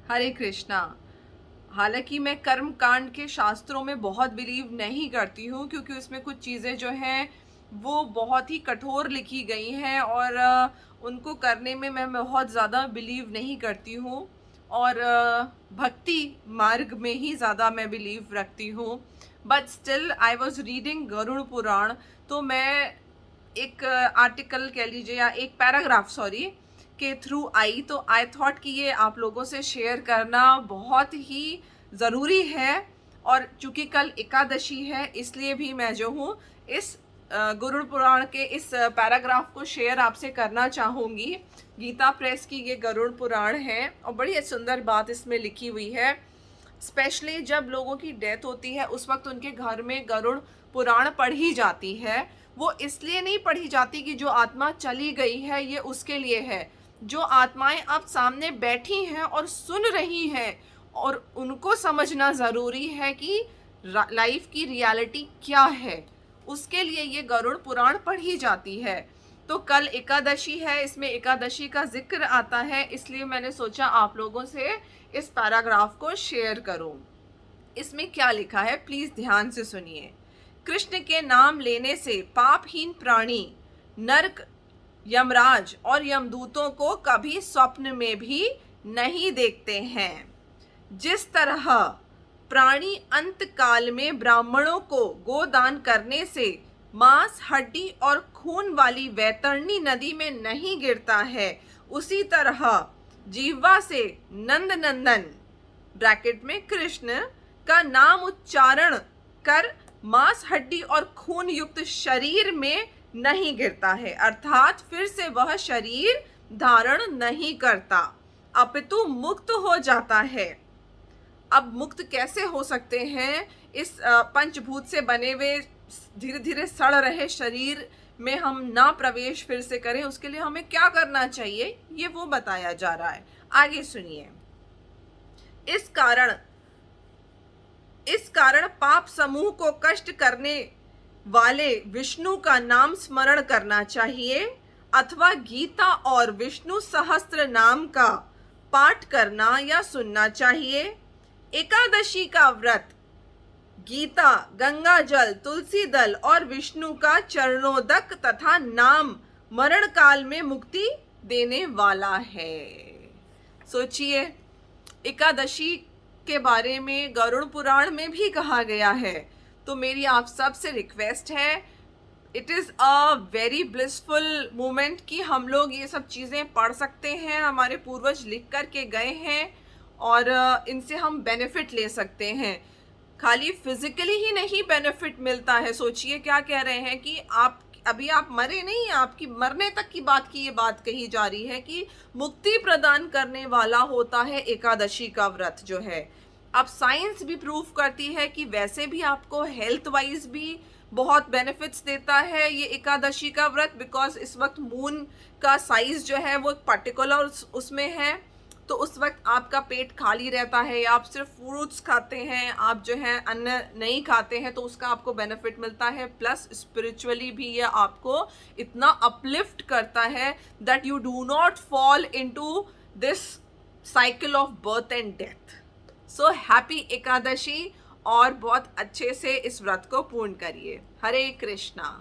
हरे कृष्णा। हालांकि मैं कर्म कांड के शास्त्रों में बहुत बिलीव नहीं करती हूँ, क्योंकि उसमें कुछ चीज़ें जो हैं वो बहुत ही कठोर लिखी गई हैं और उनको करने में मैं बहुत ज़्यादा बिलीव नहीं करती हूँ। और भक्ति मार्ग में ही ज़्यादा मैं बिलीव रखती हूँ। But still I was reading Garuda Purana, तो मैं एक आर्टिकल कह लीजिए या एक पैराग्राफ सॉरी के थ्रू आई, तो आई थॉट कि ये आप लोगों से शेयर करना बहुत ही ज़रूरी है। और चूंकि कल एकादशी है, इसलिए भी मैं जो हूँ इस गरुड़ पुराण के इस पैराग्राफ को शेयर आपसे करना चाहूँगी। गीता प्रेस की ये गरुड़ पुराण है और बड़ी सुंदर बात इसमें लिखी हुई है। स्पेशली जब लोगों की डेथ होती है उस वक्त उनके घर में गरुड़ पुराण पढ़ी जाती है। वो इसलिए नहीं पढ़ी जाती कि जो आत्मा चली गई है ये उसके लिए है। जो आत्माएं अब सामने बैठी हैं और सुन रही हैं, और उनको समझना ज़रूरी है कि लाइफ की रियलिटी क्या है, उसके लिए ये गरुड़ पुराण पढ़ी जाती है। तो कल एकादशी है, इसमें एकादशी का जिक्र आता है, इसलिए मैंने सोचा आप लोगों से इस पैराग्राफ को शेयर करूं। इसमें क्या लिखा है प्लीज ध्यान से सुनिए। कृष्ण के नाम लेने से पापहीन प्राणी नरक, यमराज और यमदूतों को कभी स्वप्न में भी नहीं देखते हैं। जिस तरह प्राणी अंत काल में ब्राह्मणों को गोदान करने से मांस, हड्डी और खून वाली वैतरणी नदी में नहीं गिरता है, उसी तरह जीवा से नंद नंदन ब्रैकेट में कृष्ण का नाम उच्चारण कर मांस, हड्डी और खून युक्त शरीर में नहीं गिरता है, अर्थात फिर से वह शरीर धारण नहीं करता, अपितु मुक्त हो जाता है। अब मुक्त कैसे हो सकते हैं? इस पंचभूत से बने हुए धीरे धीरे सड़ रहे शरीर में हम ना प्रवेश फिर से करें, उसके लिए हमें क्या करना चाहिए ये वो बताया जा रहा है। आगे सुनिए। इस कारण पाप समूह को कष्ट करने वाले विष्णु का नाम स्मरण करना चाहिए, अथवा गीता और विष्णु सहस्त्र नाम का पाठ करना या सुनना चाहिए। एकादशी का व्रत गीता, गंगा जल, तुलसी दल और विष्णु का चरणोदक तथा नाम मरण काल में मुक्ति देने वाला है। सोचिए, एकादशी के बारे में गरुड़ पुराण में भी कहा गया है। तो मेरी आप सब से रिक्वेस्ट है, it is a very blissful moment कि हम लोग ये सब चीज़ें पढ़ सकते हैं। हमारे पूर्वज लिख कर के गए हैं और इनसे हम बेनिफिट ले सकते हैं। खाली फिजिकली ही नहीं बेनिफिट मिलता है। सोचिए, क्या कह रहे हैं कि आप अभी आप मरे नहीं, आपकी मरने तक की बात की ये बात कही जा रही है कि मुक्ति प्रदान करने वाला होता है एकादशी का व्रत जो है। अब साइंस भी प्रूव करती है कि वैसे भी आपको हेल्थ वाइज भी बहुत बेनिफिट्स देता है ये एकादशी का व्रत, बिकॉज इस वक्त मून का साइज जो है वो पर्टिकुलर उसमें है। तो उस वक्त आपका पेट खाली रहता है, आप सिर्फ फ्रूट्स खाते हैं, आप जो है अन्न नहीं खाते हैं, तो उसका आपको बेनिफिट मिलता है। प्लस स्पिरिचुअली भी ये आपको इतना अपलिफ्ट करता है that you do not fall into this cycle of birth and death. So happy Ekadashi और बहुत अच्छे से इस व्रत को पूर्ण करिए। हरे कृष्णा।